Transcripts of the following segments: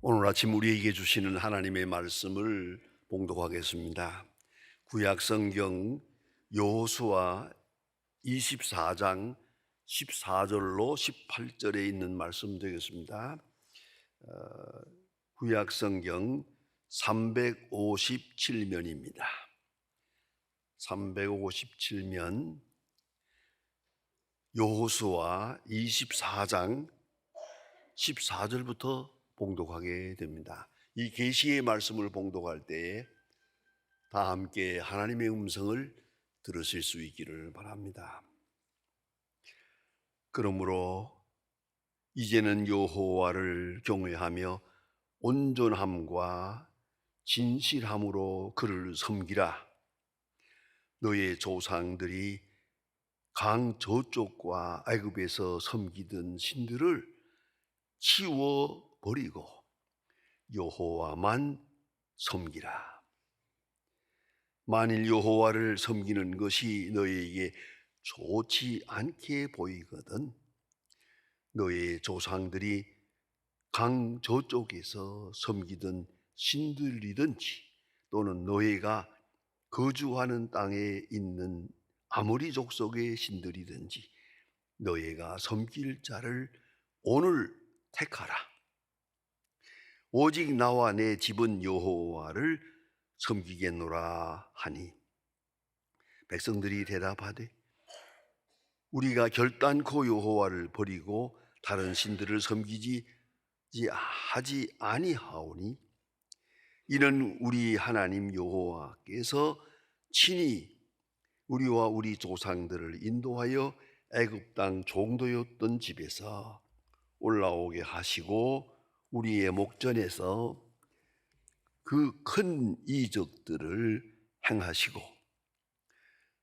오늘 아침 우리에게 주시는 하나님의 말씀을 봉독하겠습니다. 구약 성경 여호수아 24장 14절로 18절에 있는 말씀 되겠습니다. 구약 성경 357면입니다. 357면 여호수아 24장 14절부터 봉독하게 됩니다. 이 계시의 말씀을 봉독할 때에 다 함께 하나님의 음성을 들으실 수 있기를 바랍니다. 그러므로 이제는 여호와를 경외하며 온전함과 진실함으로 그를 섬기라. 너의 조상들이 강 저쪽과 애굽에서 섬기던 신들을 치워 버리고 여호와만 섬기라. 만일 여호와를 섬기는 것이 너희에게 좋지 않게 보이거든 너희 조상들이 강 저쪽에서 섬기던 신들이든지 또는 너희가 거주하는 땅에 있는 아모리 족속의 신들이든지 너희가 섬길 자를 오늘 택하라. 오직 나와 내 집은 여호와를 섬기겠노라 하니 백성들이 대답하되 우리가 결단코 여호와를 버리고 다른 신들을 섬기지 하지 아니하오니 이는 우리 하나님 여호와께서 친히 우리와 우리 조상들을 인도하여 애굽 땅 종도였던 집에서 올라오게 하시고 우리의 목전에서 그 큰 이적들을 행하시고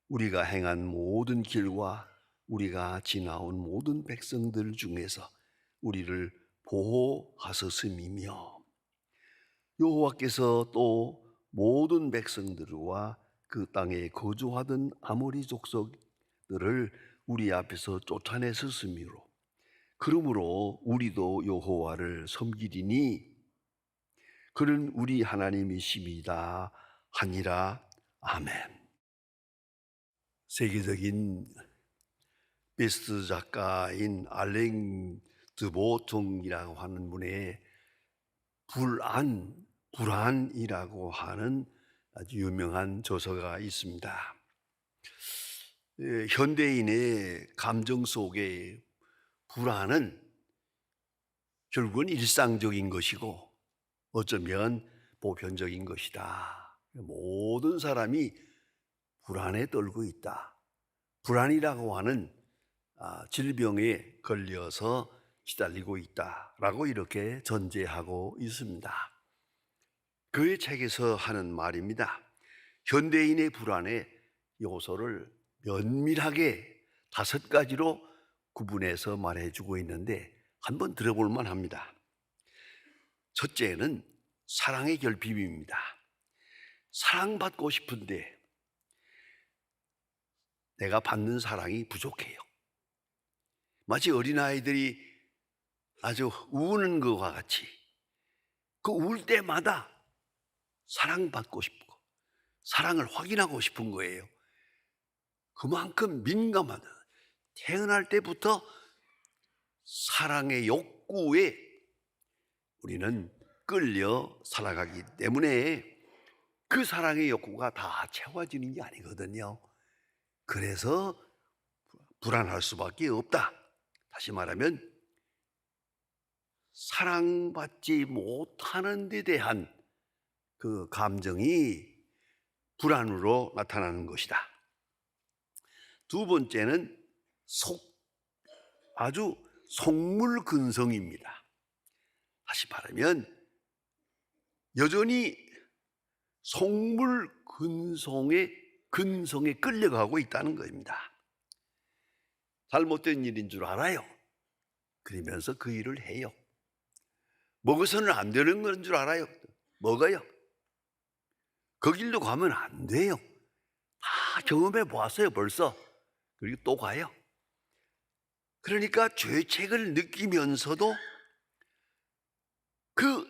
우리가 행한 모든 길과 우리가 지나온 모든 백성들 중에서 우리를 보호하셨음이며 여호와께서 또 모든 백성들과 그 땅에 거주하던 아모리 족속들을 우리 앞에서 쫓아내셨으므로 그러므로 우리도 여호와를 섬기리니 그는 우리 하나님이심이다 하니라. 아멘. 세계적인 베스트 작가인 알랭 드보통이라고 하는 분의 불안이라고 하는 아주 유명한 저서가 있습니다. 현대인의 감정 속에 불안은 결국은 일상적인 것이고 어쩌면 보편적인 것이다. 모든 사람이 불안에 떨고 있다. 불안이라고 하는 질병에 걸려서 시달리고 있다라고 이렇게 전제하고 있습니다. 그의 책에서 하는 말입니다. 현대인의 불안의 요소를 면밀하게 5가지로 구분해서 말해주고 있는데 한번 들어볼 만합니다. 첫째는 사랑의 결핍입니다. 사랑받고 싶은데 내가 받는 사랑이 부족해요. 마치 어린아이들이 아주 우는 것과 같이 그 울 때마다 사랑받고 싶고 사랑을 확인하고 싶은 거예요. 그만큼 민감하다. 태어날 때부터 사랑의 욕구에 우리는 끌려 살아가기 때문에 그 사랑의 욕구가 다 채워지는 게 아니거든요. 그래서 불안할 수밖에 없다. 다시 말하면 사랑받지 못하는 데 대한 그 감정이 불안으로 나타나는 것이다. 두 번째는 아주 속물근성입니다. 다시 말하면 여전히 근성에 끌려가고 있다는 겁니다. 잘못된 일인 줄 알아요. 그러면서 그 일을 해요. 먹어서는 안 되는 건 줄 알아요. 먹어요. 그 길로 가면 안 돼요. 다 경험해 보았어요 벌써. 그리고 또 가요. 그러니까 죄책을 느끼면서도 그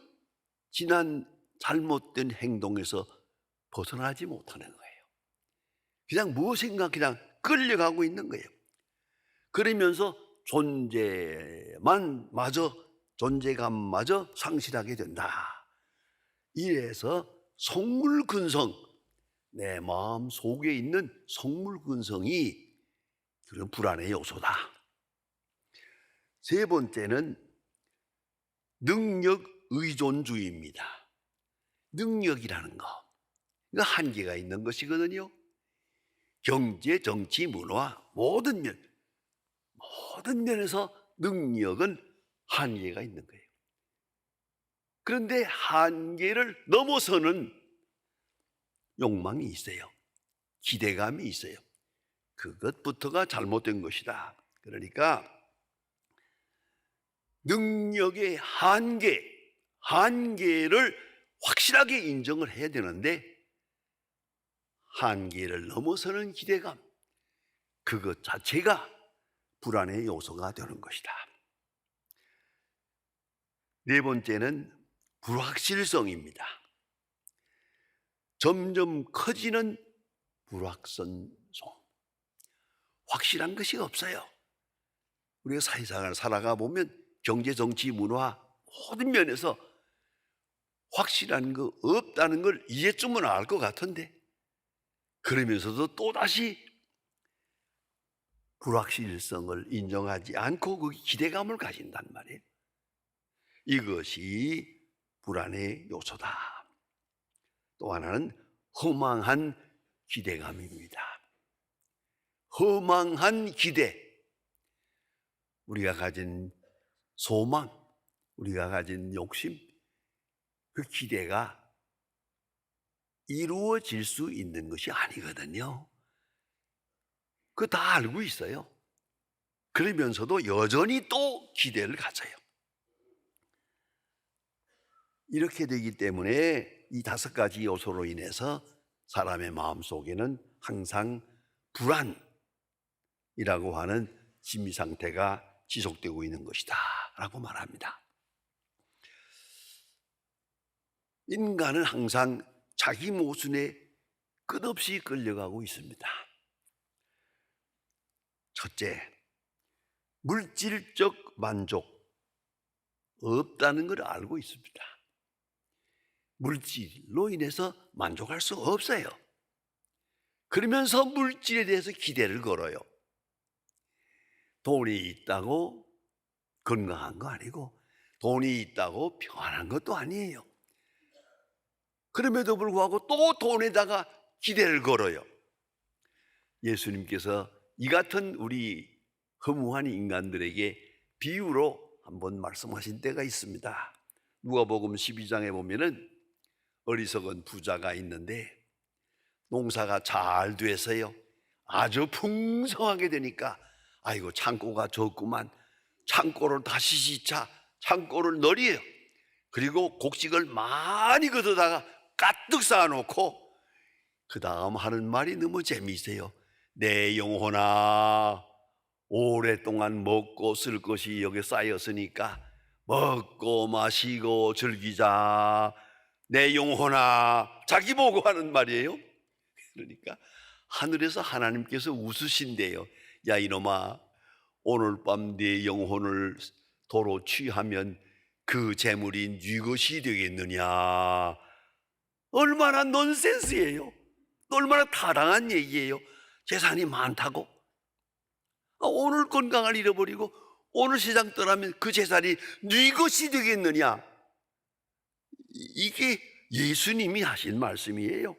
지난 잘못된 행동에서 벗어나지 못하는 거예요. 그냥 무엇인가 그냥 끌려가고 있는 거예요. 그러면서 존재감마저 상실하게 된다. 이래서 속물근성, 내 마음 속에 있는 속물근성이 그런 불안의 요소다. 세 번째는 능력 의존주의입니다. 능력이라는 거, 이거 한계가 있는 것이거든요. 경제, 정치, 문화 모든 면에서 능력은 한계가 있는 거예요. 그런데 한계를 넘어서는 욕망이 있어요. 기대감이 있어요. 그것부터가 잘못된 것이다. 그러니까 능력의 한계를 확실하게 인정을 해야 되는데, 한계를 넘어서는 기대감, 그것 자체가 불안의 요소가 되는 것이다. 네 번째는 불확실성입니다. 점점 커지는 불확선성. 확실한 것이 없어요. 우리가 사회생활을 살아가 보면 경제, 정치, 문화 모든 면에서 확실한 거 없다는 걸 이제쯤은 알 것 같은데, 그러면서도 또다시 불확실성을 인정하지 않고 그 기대감을 가진단 말이에요. 이것이 불안의 요소다. 또 하나는 허망한 기대감입니다. 허망한 기대. 우리가 가진 소망, 우리가 가진 욕심, 그 기대가 이루어질 수 있는 것이 아니거든요. 그거 다 알고 있어요. 그러면서도 여전히 또 기대를 가져요. 이렇게 되기 때문에 이 5가지 요소로 인해서 사람의 마음속에는 항상 불안이라고 하는 심리 상태가 지속되고 있는 것이다 라고 말합니다. 인간은 항상 자기 모순에 끝없이 끌려가고 있습니다. 첫째, 물질적 만족 없다는 걸 알고 있습니다. 물질로 인해서 만족할 수 없어요. 그러면서 물질에 대해서 기대를 걸어요. 돈이 있다고 건강한 거 아니고, 돈이 있다고 평안한 것도 아니에요. 그럼에도 불구하고 또 돈에다가 기대를 걸어요. 예수님께서 이 같은 우리 허무한 인간들에게 비유로 한번 말씀하신 때가 있습니다. 누가복음 12장에 보면은 어리석은 부자가 있는데 농사가 잘 돼서요, 아주 풍성하게 되니까 아이고 창고가 적구만, 창고를 다시 짓자, 창고를 늘려요. 그리고 곡식을 많이 걷어다가 가득 쌓아놓고 그 다음 하는 말이 너무 재미있어요. 내 영혼아, 오랫동안 먹고 쓸 것이 여기 쌓였으니까 먹고 마시고 즐기자. 내 영혼아, 자기 보고 하는 말이에요. 그러니까 하늘에서 하나님께서 웃으신대요. 야 이놈아, 오늘 밤 네 영혼을 도로 취하면 그 재물이 네 것이 되겠느냐. 얼마나 넌센스예요. 얼마나 타당한 얘기예요. 재산이 많다고, 오늘 건강을 잃어버리고 오늘 세상 떠나면 그 재산이 네 것이 되겠느냐. 이게 예수님이 하신 말씀이에요.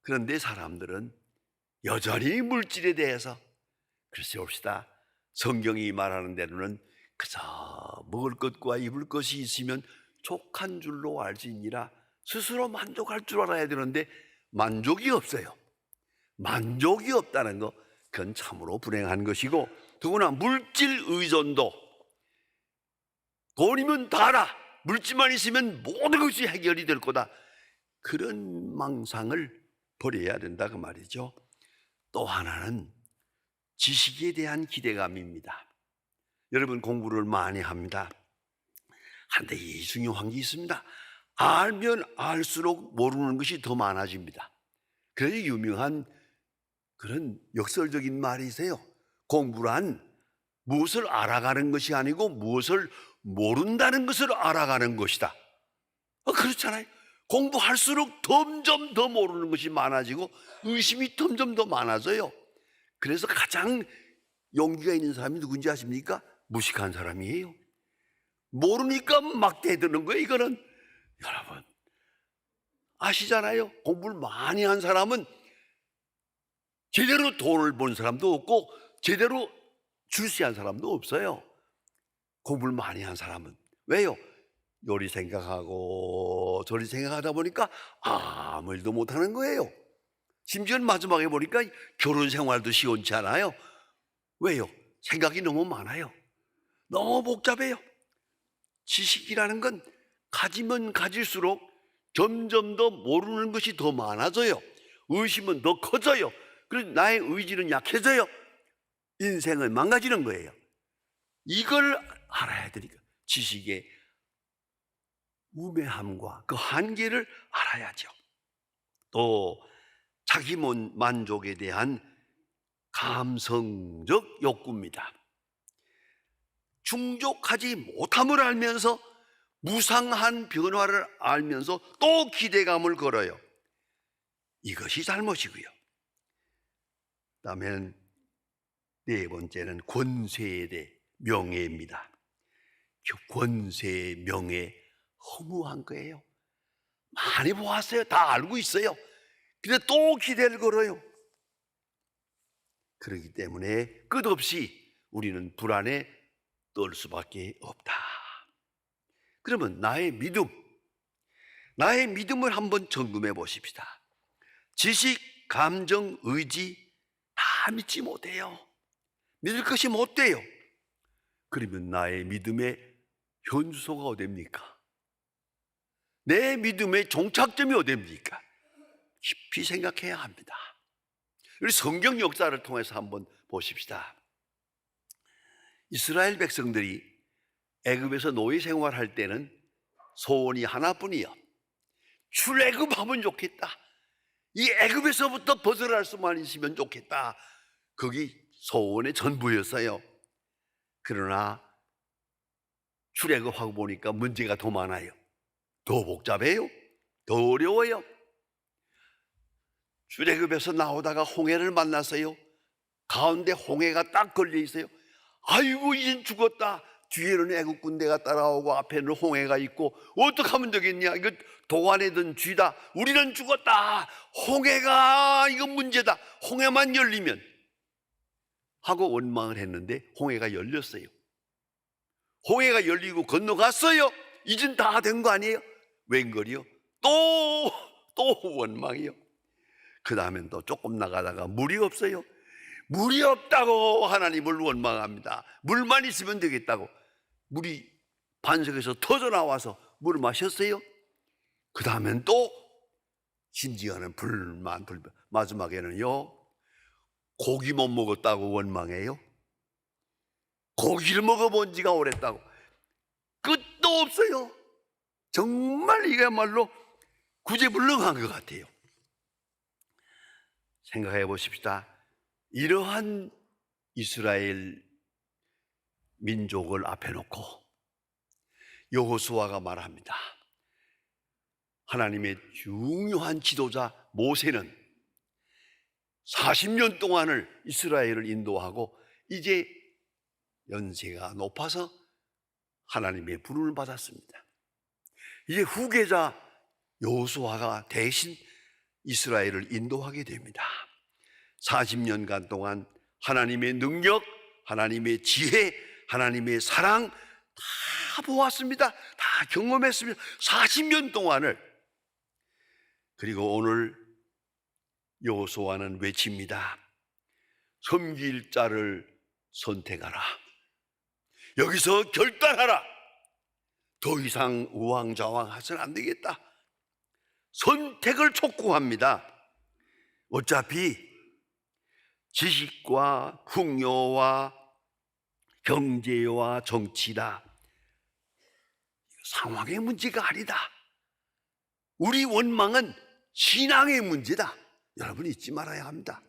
그런데 사람들은 여전히 물질에 대해서, 글쎄 봅시다, 성경이 말하는 대로는 그저 먹을 것과 입을 것이 있으면 족한 줄로 알지니라, 스스로 만족할 줄 알아야 되는데 만족이 없어요. 만족이 없다는 거, 그건 참으로 불행한 것이고, 더구나 물질 의존도, 돈이면 다라, 물질만 있으면 모든 것이 해결이 될 거다, 그런 망상을 버려야 된다 그 말이죠. 또 하나는 지식에 대한 기대감입니다. 여러분 공부를 많이 합니다. 한데 이 중요한 게 있습니다. 알면 알수록 모르는 것이 더 많아집니다. 그래서 유명한 그런 역설적인 말이 있어요. 공부란 무엇을 알아가는 것이 아니고 무엇을 모른다는 것을 알아가는 것이다. 그렇잖아요. 공부할수록 점점 더 모르는 것이 많아지고 의심이 점점 더 많아져요. 그래서 가장 용기가 있는 사람이 누군지 아십니까? 무식한 사람이에요. 모르니까 막 대드는 거예요. 이거는 여러분 아시잖아요. 공부를 많이 한 사람은 제대로 돈을 번 사람도 없고 제대로 출세한 사람도 없어요. 공부를 많이 한 사람은. 왜요? 요리 생각하고 저리 생각하다 보니까 아무 일도 못하는 거예요. 심지어는 마지막에 보니까 결혼 생활도 시원치 않아요. 왜요? 생각이 너무 많아요. 너무 복잡해요. 지식이라는 건 가지면 가질수록 점점 더 모르는 것이 더 많아져요. 의심은 더 커져요. 그래서 나의 의지는 약해져요. 인생은 망가지는 거예요. 이걸 알아야 되니까 지식의 우매함과 그 한계를 알아야죠. 또 자기 만족에 대한 감성적 욕구입니다. 충족하지 못함을 알면서 무상한 변화를 알면서 또 기대감을 걸어요. 이것이 잘못이고요. 그다음에 네 번째는 권세에 대해 명예입니다. 권세, 명예 허무한 거예요. 많이 보았어요. 다 알고 있어요. 근데 또 기대를 걸어요. 그렇기 때문에 끝없이 우리는 불안에 떨 수밖에 없다. 그러면 나의 믿음을 한번 점검해 보십시다. 지식, 감정, 의지 다 믿지 못해요. 믿을 것이 못 돼요. 그러면 나의 믿음의 현수소가 어딥니까? 내 믿음의 종착점이 어딥니까? 깊이 생각해야 합니다. 우리 성경 역사를 통해서 한번 보십시다. 이스라엘 백성들이 애굽에서 노예 생활할 때는 소원이 하나뿐이요. 출애굽하면 좋겠다. 이 애굽에서부터 벗어날 수만 있으면 좋겠다. 그게 소원의 전부였어요. 그러나 출애굽하고 보니까 문제가 더 많아요. 더 복잡해요. 더 어려워요. 출애굽에서 나오다가 홍해를 만났어요. 가운데 홍해가 딱 걸려 있어요. 아이고 이젠 죽었다. 뒤에는 애국 군대가 따라오고 앞에는 홍해가 있고 어떻게 하면 되겠냐. 이거 도관에 든 쥐다. 우리는 죽었다. 홍해가 이거 문제다. 홍해만 열리면 하고 원망을 했는데 홍해가 열렸어요. 홍해가 열리고 건너갔어요. 이젠 다 된 거 아니에요? 웬걸이요? 또 원망이요. 그 다음엔 또 조금 나가다가 물이 없어요. 물이 없다고 하나님을 원망합니다. 물만 있으면 되겠다고. 물이 반석에서 터져 나와서 물을 마셨어요. 그 다음엔 또 심지어는 불만. 마지막에는요 고기 못 먹었다고 원망해요. 고기를 먹어본 지가 오랬다고. 끝도 없어요. 정말 이게야말로 구제불능한 것 같아요. 생각해 보십시다. 이러한 이스라엘 민족을 앞에 놓고 여호수아가 말합니다. 하나님의 중요한 지도자 모세는 40년 동안을 이스라엘을 인도하고 이제 연세가 높아서 하나님의 부름을 받았습니다. 이제 후계자 여호수아가 대신 이스라엘을 인도하게 됩니다. 40년간 동안 하나님의 능력, 하나님의 지혜, 하나님의 사랑 다 보았습니다. 다 경험했습니다. 40년 동안을. 그리고 오늘 여호수아는 외칩니다. 섬길 자를 선택하라. 여기서 결단하라. 더 이상 우왕좌왕해서는 안 되겠다. 선택을 촉구합니다. 어차피 지식과 풍요와 경제와 정치다. 상황의 문제가 아니다. 우리 원망은 신앙의 문제다. 여러분 잊지 말아야 합니다.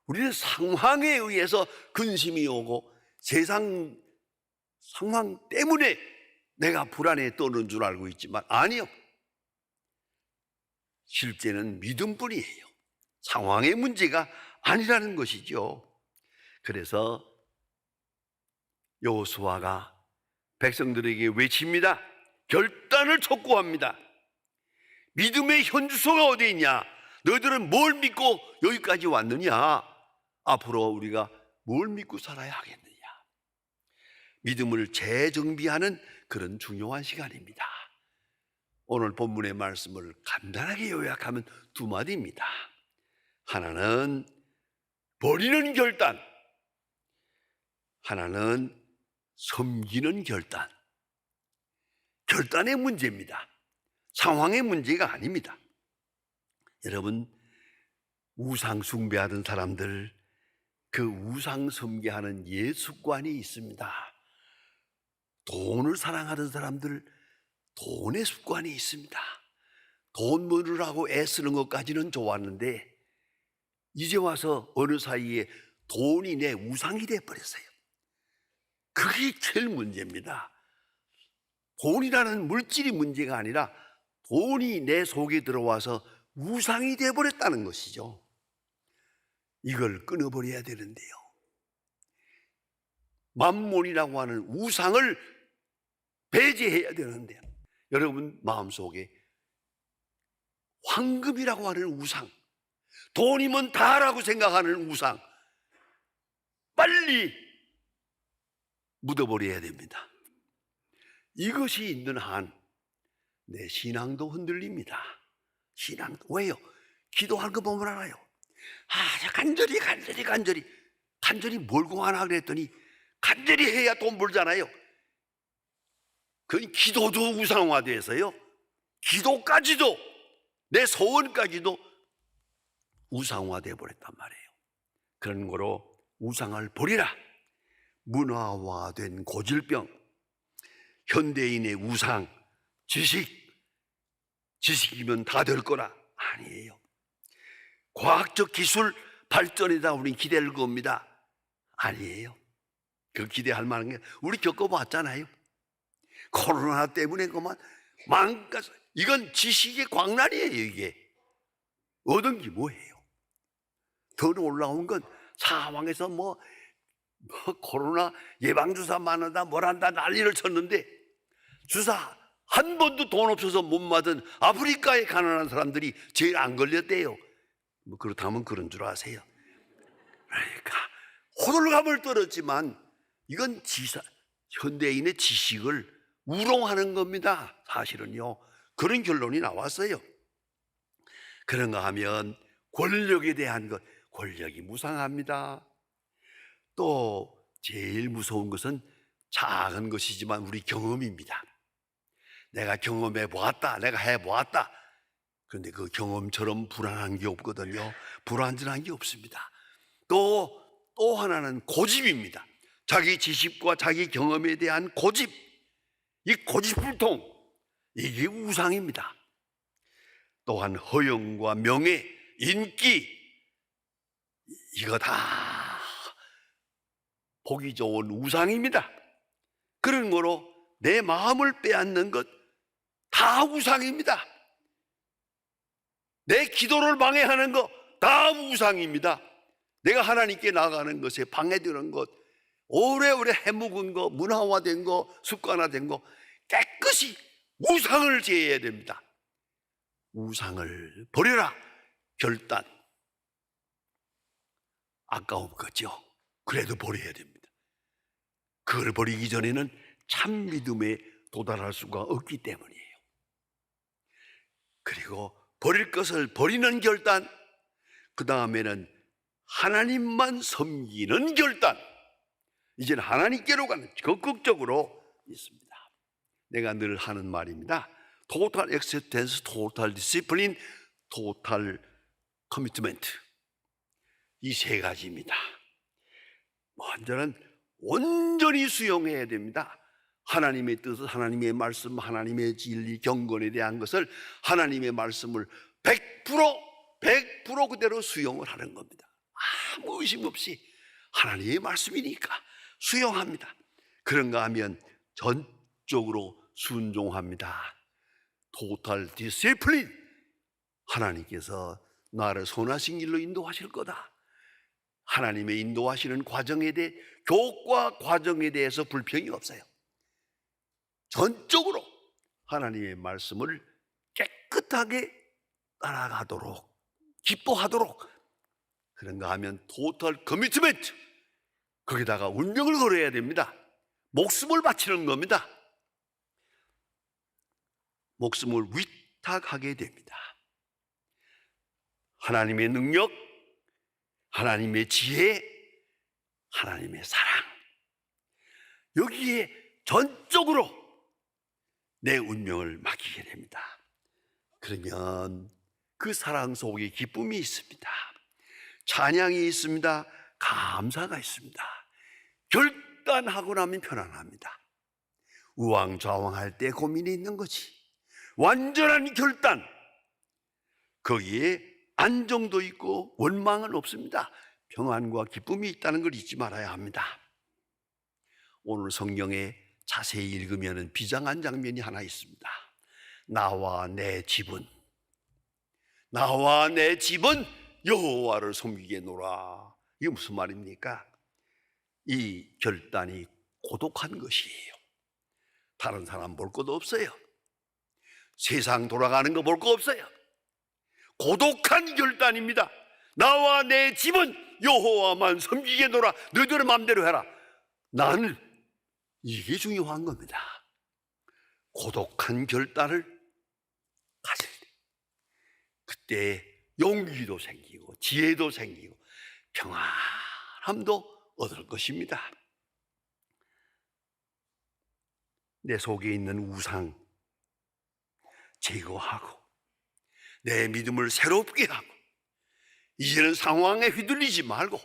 우리는 상황에 의해서 근심이 오고 세상 상황 때문에 내가 불안에 떠는 줄 알고 있지만 아니요. 실제는 믿음뿐이에요. 상황의 문제가 아니라는 것이죠. 그래서 여호수아가 백성들에게 외칩니다. 결단을 촉구합니다. 믿음의 현주소가 어디 있냐? 너희들은 뭘 믿고 여기까지 왔느냐? 앞으로 우리가 뭘 믿고 살아야 하겠느냐? 믿음을 재정비하는 그런 중요한 시간입니다. 오늘 본문의 말씀을 간단하게 요약하면 두 마디입니다. 하나는 버리는 결단, 하나는 섬기는 결단. 결단의 문제입니다. 상황의 문제가 아닙니다. 여러분, 우상 숭배하던 사람들, 그 우상 섬기하는 옛 습관이 있습니다. 돈을 사랑하던 사람들, 돈의 습관이 있습니다. 돈 벌으라고 애쓰는 것까지는 좋았는데 이제 와서 어느 사이에 돈이 내 우상이 돼버렸어요. 그게 제일 문제입니다. 돈이라는 물질이 문제가 아니라 돈이 내 속에 들어와서 우상이 돼버렸다는 것이죠. 이걸 끊어버려야 되는데요. 만몬이라고 하는 우상을 배제해야 되는데요. 여러분 마음속에 황금이라고 하는 우상, 돈이면 다라고 생각하는 우상, 빨리 묻어버려야 됩니다. 이것이 있는 한 내 신앙도 흔들립니다. 신앙도. 왜요? 기도하는 거 보면 알아요. 간절히 뭘 구하나 그랬더니 간절히 해야 돈 벌잖아요. 그 기도도 우상화돼서요. 기도까지도, 내 소원까지도 우상화돼 버렸단 말이에요. 그런 거로 우상을 버리라. 문화화된 고질병, 현대인의 우상, 지식이면 다 될 거라. 아니에요. 과학적 기술 발전에다 우리 기대를 겁니다. 아니에요. 그 기대할 만한 게 우리 겪어봤잖아요. 코로나 때문에 그만 망가서, 이건 지식의 광란이에요. 이게 얻은 게 뭐예요? 더 올라온 건 사방에서 코로나 예방주사 맞는다 뭐란다 난리를 쳤는데 주사 한 번도 돈 없어서 못 맞은 아프리카의 가난한 사람들이 제일 안 걸렸대요. 그렇다면 그런 줄 아세요? 그러니까 호들갑을 떨었지만 이건 현대인의 지식을 우롱하는 겁니다. 사실은요. 그런 결론이 나왔어요. 그런가 하면 권력에 대한 것, 권력이 무상합니다. 또 제일 무서운 것은 작은 것이지만 우리 경험입니다. 내가 경험해 보았다, 내가 해 보았다. 그런데 그 경험처럼 불안한 게 없거든요. 불안전한 게 없습니다. 또 하나는 고집입니다. 자기 지식과 자기 경험에 대한 고집, 이 고집불통, 이게 우상입니다. 또한 허영과 명예, 인기, 이거 다 보기 좋은 우상입니다. 그런 거로 내 마음을 빼앗는 것 다 우상입니다. 내 기도를 방해하는 것 다 우상입니다. 내가 하나님께 나가는 것에 방해되는 것, 오래오래 해묵은 거, 문화화된 거, 습관화된 거 깨끗이 우상을 제해야 됩니다. 우상을 버려라. 결단. 아까운 거죠. 그래도 버려야 됩니다. 그걸 버리기 전에는 참 믿음에 도달할 수가 없기 때문이에요. 그리고 버릴 것을 버리는 결단, 그 다음에는 하나님만 섬기는 결단. 이제는 하나님께로 가는 적극적으로 있습니다. 내가 늘 하는 말입니다. Total acceptance, total discipline, total commitment. 이 세 가지입니다. 먼저는 온전히 수용해야 됩니다. 하나님의 뜻, 하나님의 말씀, 하나님의 진리, 경건에 대한 것을 하나님의 말씀을 100% 그대로 수용을 하는 겁니다. 아무 의심 없이 하나님의 말씀이니까 수용합니다. 그런가 하면 전적으로 순종합니다. 토탈 디시플린. 하나님께서 나를 선하신 길로 인도하실 거다. 하나님의 인도하시는 과정에 대해, 교과 과정에 대해서 불평이 없어요. 전적으로 하나님의 말씀을 깨끗하게 따라가도록, 기뻐하도록. 그런가 하면 토탈 커미트먼트. 거기다가 운명을 걸어야 됩니다. 목숨을 바치는 겁니다. 목숨을 위탁하게 됩니다. 하나님의 능력, 하나님의 지혜, 하나님의 사랑, 여기에 전적으로 내 운명을 맡기게 됩니다. 그러면 그 사랑 속에 기쁨이 있습니다. 찬양이 있습니다. 감사가 있습니다. 결단하고 나면 편안합니다. 우왕좌왕할 때 고민이 있는 거지. 완전한 결단, 거기에 안정도 있고 원망은 없습니다. 평안과 기쁨이 있다는 걸 잊지 말아야 합니다. 오늘 성경에 자세히 읽으면 비장한 장면이 하나 있습니다. 나와 내 집은 여호와를 섬기겠노라. 이게 무슨 말입니까? 이 결단이 고독한 것이에요. 다른 사람 볼 것도 없어요. 세상 돌아가는 거 볼 거 없어요. 고독한 결단입니다. 나와 내 집은 여호와만 섬기겠노라. 너희들의 마음대로 해라. 나는 이게 중요한 겁니다. 고독한 결단을 가질 때, 그때 용기도 생기고 지혜도 생기고 평안함도 얻을 것입니다. 내 속에 있는 우상 제거하고 내 믿음을 새롭게 하고, 이제는 상황에 휘둘리지 말고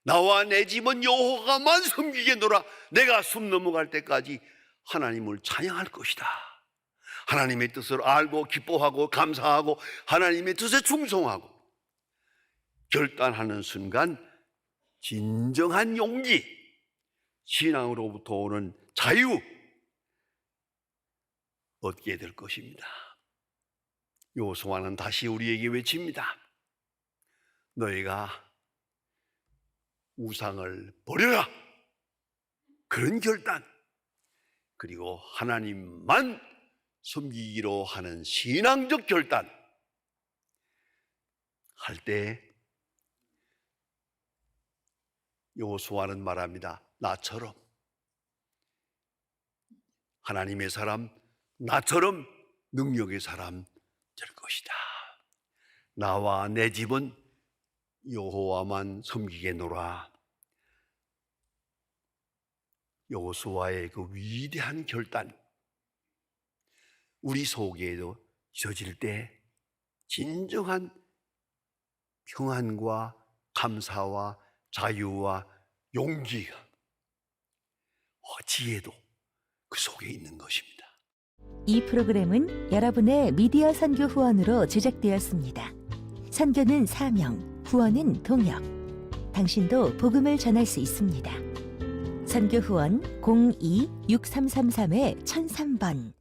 나와 내 집은 여호와만 섬기겠노라. 내가 숨 넘어갈 때까지 하나님을 찬양할 것이다. 하나님의 뜻을 알고 기뻐하고 감사하고 하나님의 뜻에 충성하고 결단하는 순간 진정한 용기, 신앙으로부터 오는 자유 얻게 될 것입니다. 여호수아는 다시 우리에게 외칩니다. 너희가 우상을 버려라. 그런 결단, 그리고 하나님만 섬기기로 하는 신앙적 결단 할 때 여호수아는 말합니다. 나처럼, 하나님의 사람, 나처럼 능력의 사람 될 것이다. 나와 내 집은 여호와만 섬기겠노라. 여호수아의 그 위대한 결단, 우리 속에도 있어질 때 진정한 평안과 감사와 자유와 용기가, 지혜도 그 속에 있는 것입니다. 이 프로그램은 여러분의 미디어 선교 후원으로 제작되었습니다. 선교는 사명, 후원은 동역. 당신도 복음을 전할 수 있습니다. 선교 후원 02-6333-1003번